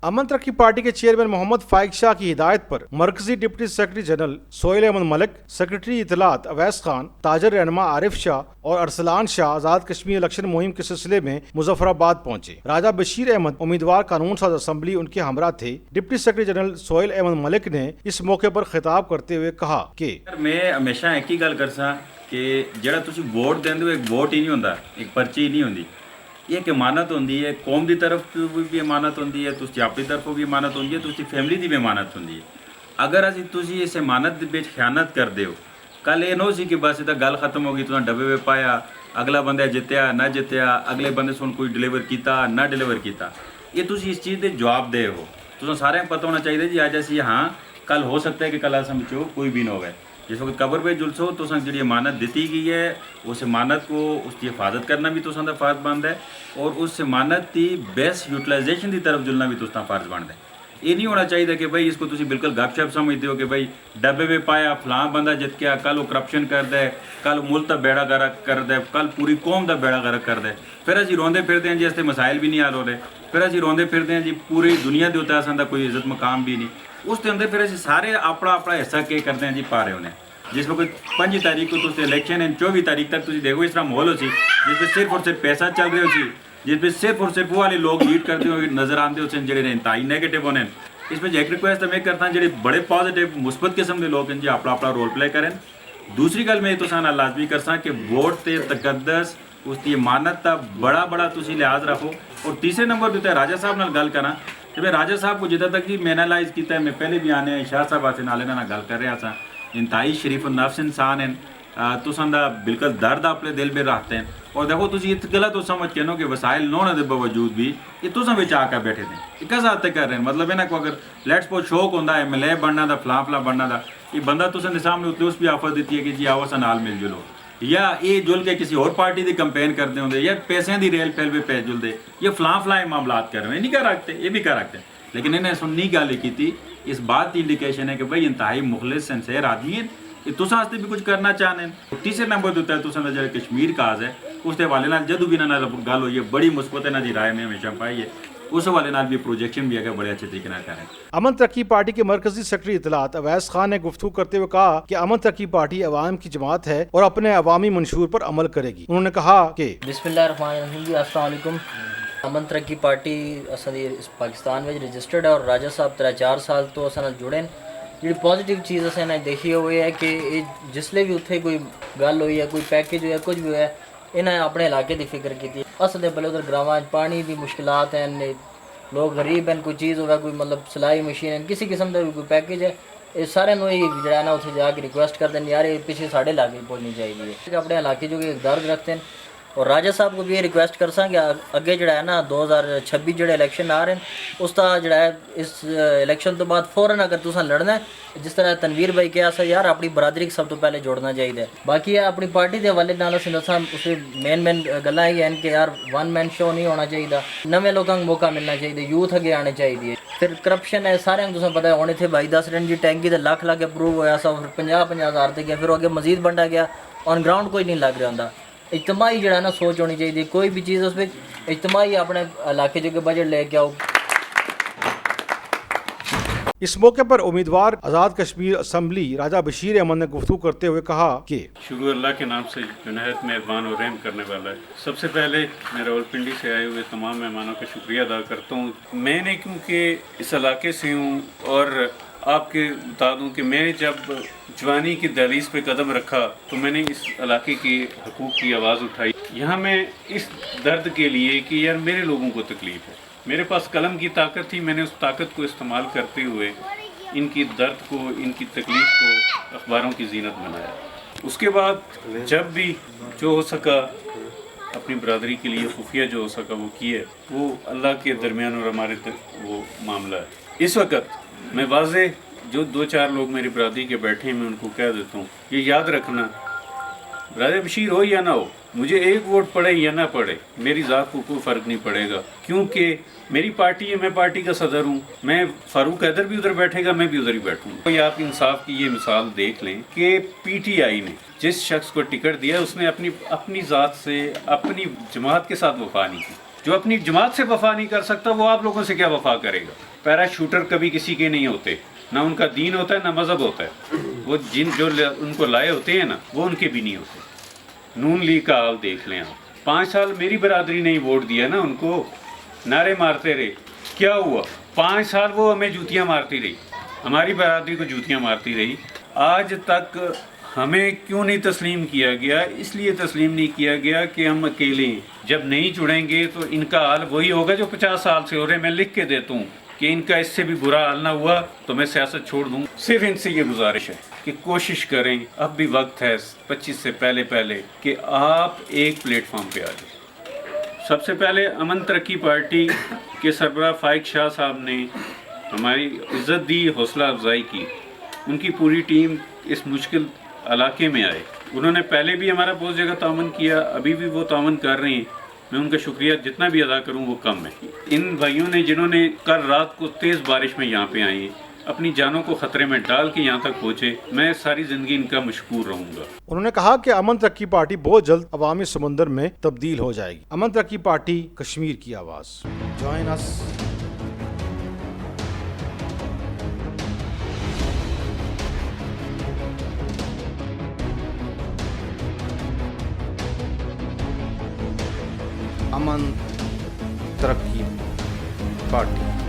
अमन तरक्की पार्टी के चेयरमैन मोहम्मद फाइक शाह की हिदायत पर मरकजी deputy secretary general Sohail Ahmed Malik, secretary इतलात अवैस खान, ताजर रहनुमा आरिफ शाह और अरसलान शाह आजाद कश्मीर इलेक्शन मुहिम के सिलसिले में मुजफ्फराबाद पहुंचे। राजा बशीर अहमद उम्मीदवार कानून साज असम्बली उनके हमरा थे। Deputy secretary general Sohail Ahmed Malik ने इस मौके पर खिताब करते हुए कहा कि मैं हमेशा एक ही गल करसा कि ਜਿਹੜਾ ਤੁਸੀਂ ਵੋਟ ਦਿੰਦੇ ਹੋ ਇੱਕ ਵੋਟ ਹੀ ਨਹੀਂ ਹੁੰਦਾ, ਇੱਕ ਪਰਚੀ ਨਹੀਂ ਹੁੰਦੀ। ਇਹ ਇੱਕ ਇਮਾਨਤ ਹੁੰਦੀ ਹੈ, ਕੌਮ ਦੀ ਤਰਫ ਤੋਂ ਵੀ ਇਮਾਨਤ ਹੁੰਦੀ ਹੈ, ਤੁਸੀਂ ਆਪਣੀ ਤਰਫੋਂ ਵੀ ਇਮਾਨਤ ਹੁੰਦੀ ਹੈ, ਤੁਸੀਂ ਫੈਮਿਲੀ ਦੀ ਵੀ ਇਮਾਨਤ ਹੁੰਦੀ ਹੈ। ਅਗਰ ਤੁਸੀਂ ਇਸ ਇਮਾਨਤ ਦੇ ਵਿੱਚ ਖਿਆਨਤ ਕਰਦੇ ਹੋ, ਕੱਲ ਇਹ ਨਾ ਸੀ ਕਿ ਬਸ ਇਹ ਤਾਂ ਗੱਲ ਖਤਮ ਹੋ ਗਈ, ਤੁਸੀਂ ਡੱਬੇ ਵਿੱਚ ਪਾਇਆ, ਅਗਲਾ ਬੰਦਾ ਜਿੱਤਿਆ ਨਾ ਜਿੱਤਿਆ, ਅਗਲੇ ਬੰਦੇ ਸੁਣ ਕੋਈ ਡਿਲੀਵਰ ਕੀਤਾ ਨਾ ਡਿਲੀਵਰ ਕੀਤਾ। ਇਹ ਤੁਸੀਂ ਇਸ ਚੀਜ਼ ਦੇ ਜਵਾਬਦੇਹ ਹੋ। ਤੁਸੀਂ ਸਾਰਿਆਂ ਨੂੰ ਪਤਾ ਹੋਣਾ ਚਾਹੀਦਾ ਜੀ ਅੱਜ ਅਸੀਂ ਹਾਂ, ਕੱਲ ਹੋ ਸਕता है कि कल असम ਵਿੱਚੋਂ कोई भी ना होवे। जिस वक्त कबर पे जुलसो तो जी अमानत दी गई है, उस अमानत को उसकी हिफाजत करना भी तो फ़र्ज बनता है और उस अमानत की बेस्ट यूटिलाइजेशन की तरफ जुलना भी तो फ़र्ज बनता है। ये नहीं होना चाहिए कि भाई इसको तुम बिल्कुल गपशप समझते हो कि भाई डब्बे में पाया फलां बंदा जित गया, कल वो करप्शन कर दे, कल मुल्क का बेड़ा गर्क कर दे, कल पूरी कौम का बेड़ा गर्क कर दे। फिर असीं रोंदे फिरते हैं जी इसते मसाइल भी नहीं हल हो रहे, फिर असीं रोंदे फिरते हैं जी पूरी दुनिया के उत्ते असां दा कोई इज्जत मकाम भी नहीं। उस अंदर फिर असीं सारे अपना अपना हिस्सा के करते हैं जी पा रहे होने। जिस वक्त 5 तारीख को तुम इलेक्शन है, 24 तारीख तक तुम देखो इस तरह माहौल हो सी जिस पर सिर्फ और सिर्फ पैसा चल रहे हो सी, जिस पर सिर्फ और सिर्फ वो वाले लोग लीड करते हुए नजर आते हो जो इंतहाई नैगेटिव होने। इसमें एक रिक्वेस्ट मैं करता जो बड़े पॉजिटिव मुस्बत किस्म के लोग हैं जी अपना अपना रोल प्ले करें। दूसरी गल मैं तो लाजमी करसा कि वोट से तकद्दस उसकी इमानत का बड़ा बड़ा तुम लिहाज रखो। और तीसरे नंबर पर राजा साहब नाल गल करा कि मैं राजा साहब को जितना तक जी मैं एनालाइज किया, मैं पहले भी आने शाह साहब आसे नाल इन्हां नाल गल कर रहा था। इंतहाई शरीफ नफ्स इंसान हैं, तुसां दा बिल्कुल दर्द अपने दिल में रखते हैं। और देखो तुम इस गलत तो समझ के नो कि वसाइल न होने के बावजूद भी ये तुसां विच आकर बैठे थे, ये किस हद तक कर रहे हैं। मतलब इन्हां को अगर लेट्स सपोज शौक होंदा है MLA बनना दा, फलां फलां बनना दा, ये बंदा तुसां दे सामने उत्ते उस भी ऑफर दी है कि जी आओ असां नाल मिल जुलो, या ये जुल के किसी और पार्टी की कंपेन करते होंगे, या पैसे की रेल फैल पे पैसे जुलते, ये फलां फलां मामलात कर रहे हैं, नहीं कर रखते, ये भी कर रखते हैं। लेकिन इन्हें सुननी गल की थी, इस बात की इंडिकेशन है कि भाई इंतहाई मुखलिस सिंसेयर आदमी है, ये तुसां वास्ते भी कुछ करना चाहते हैं। तीसरे नंबर पर तुसां दा जो कश्मीर काज है उस हवाले नाल जदों भी इन्हां नाल गल होई है बड़ी मुस्बत इन्हां दी राय में हमेशा पाई है, उस हवाले नाल भी प्रोजेक्शन भी है बड़े अच्छे तरीके नाल करें। अमन तरक्की पार्टी के मरकजी सेक्रेटरी इतलात अवैस खान ने गुफ्तगू करते हुए कहा कि अमन तरक्की पार्टी अवाम की जमात है और अपने अवामी मंशूर पर अमल करेगी। उन्होंने कहा कि बिस्मिल्लाहिर्रहमानिर्रहीम जी, अस्सलाम वालेकुम। अमन तरक्की पार्टी असां पाकिस्तान में रजिस्टर्ड है और राजा साहब 3-4 साल तो असां नाल जुड़े हैं। जी पॉजिटिव चीज़ असें ना देखी हुई है कि जिसले भी उत्थे कोई गल हुई है, कोई पैकेज हुआ, कुछ भी हुआ, इन्हें अपने इलाके की फिक्र की। अस तो भले उधर ग्रामां पानी की मुश्किलात हैं, लोग गरीब हैं, कोई चीज़ होगा, कोई मतलब सिलाई मशीन है, किसी किस्म का भी कोई पैकेज है, ये सारे ही जो है ना उत्थे जाके रिक्वेस्ट करते हैं यार ये पिछले साढ़े इलाके पहुँचनी चाहिए। अपने इलाके जो कि दर्द रखते हैं और राजा साहब को भी ये रिक्वेस्ट कर सा कि अगे जो है ना 2026 जो इलेक्शन आ रहे हैं उसका जो है इस इलेक्शन तो बाद फौरन अगर तुसा लड़ना है, जिस तरह तनवीर भाई कहा सा यार अपनी बरादरी सब तो पहले जोड़ना चाहिए। बाकी अपनी पार्टी के हवाले नाल असीं दसां उसे मेन गल्लां ये हैं कि यार वन मैन शो नहीं होना चाहिए, नवे लोगों को मौका मिलना चाहिए, यूथ अगे आने चाहिए। फिर करप्शन है सारे तुसें पता है, हुण इत्थे भाई दस रहे जी टैंकी तो लख लख अप्रूव होया सा, फिर 50-50 हज़ार तक गया, फिर अगे मजीद बंटा गया, ऑन ग्राउंड कोई नहीं लग रहा होंदा। इज्तमाही जो है ना सोच होनी चाहिए, कोई भी चीज़ उस पर इज्तमाही अपने इलाके जो बजट लेके आओ। इस मौके पर उम्मीदवार आज़ाद कश्मीर असम्बली राजा बशीर अहमद ने गुफ्तगू करते हुए कहा कि शुरू अल्लाह के नाम से जो नहायत मेहरबान और रहम करने वाला है। सबसे पहले मैं रावलपिंडी से आए हुए तमाम मेहमानों का शुक्रिया अदा करता हूँ। मैंने क्योंकि इस इलाके से हूँ और आपके बता दूँ कि मैंने जब जवानी की दहलीज पे कदम रखा तो मैंने इस इलाके की हकूक़ की आवाज़ उठाई। यहाँ मैं इस दर्द के लिए कि यार मेरे लोगों को तकलीफ़ है, मेरे पास कलम की ताकत थी, मैंने उस ताकत को इस्तेमाल करते हुए इनकी दर्द को, इनकी तकलीफ़ को अखबारों की जीनत बनाया। उसके बाद जब भी जो हो सका अपनी बरादरी के लिए खुफिया जो हो सका वो किए, वो अल्लाह के दरमियान और हमारे वो मामला है। इस वक्त मैं वाज़े जो 2-4 लोग मेरी बरादरी के बैठे हैं मैं उनको कह देता हूँ, ये याद रखना राजा बशीर हो या ना हो, मुझे एक वोट पड़े या ना पड़े, मेरी ज़ात को कोई फ़र्क नहीं पड़ेगा, क्योंकि मेरी पार्टी है, मैं पार्टी का सदर हूँ। मैं फ़ारूक हैदर भी उधर बैठेगा, मैं भी उधर ही बैठूँगा। तो आप इंसाफ की ये मिसाल देख लें कि PTI ने जिस शख्स को टिकट दिया उसने अपनी ज़ात से, अपनी जमात के साथ वफा नहीं की। जो अपनी जमात से वफा नहीं कर सकता वो आप लोगों से क्या वफा करेगा। पैराशूटर कभी किसी के नहीं होते, ना उनका दीन होता है ना मज़हब होता है। वो जो उनको लाए होते हैं ना वो उनके भी नहीं होते। नून लीग का हाल देख लें आप, 5 साल मेरी बरादरी ने ही वोट दिया ना उनको, नारे मारते रहे, क्या हुआ? 5 साल वो हमें जूतियाँ मारती रही, हमारी बरादरी को जूतियाँ मारती रही। आज तक हमें क्यों नहीं तस्लीम किया गया? इसलिए तस्लीम नहीं किया गया कि हम अकेले हैं। जब नहीं जुड़ेंगे तो इनका हाल वही होगा जो 50 साल से हो रहे। मैं लिख के देता हूँ कि इनका इससे भी बुरा हाल ना हुआ तो मैं सियासत छोड़ दूँ। सिर्फ इनसे ये गुजारिश है कि कोशिश करें, अब भी वक्त है 25 से पहले कि आप एक प्लेटफॉर्म पे आ जाए। सबसे पहले अमन तरक्की पार्टी के सरबराह फाइक शाह साहब ने हमारी इज़्ज़त दी, हौसला अफजाई की। उनकी पूरी टीम इस मुश्किल इलाके में आए। उन्होंने पहले भी हमारा बहुत जगह तावन किया, अभी भी वो तावन कर रहे हैं। मैं उनका शुक्रिया जितना भी अदा करूं वो कम है। इन भाइयों ने जिन्होंने कल रात को तेज़ बारिश में यहाँ पे आए हैं, अपनी जानों को ख़तरे में डाल के यहाँ तक पहुँचे, मैं सारी ज़िंदगी इनका मशकूर रहूँगा। उन्होंने कहा कि अमन तरक्की पार्टी बहुत जल्द अवामी समुंदर में तब्दील हो जाएगी। अमन तरक्की पार्टी, कश्मीर की आवाज़। Join us. अमन तरक्की पार्टी।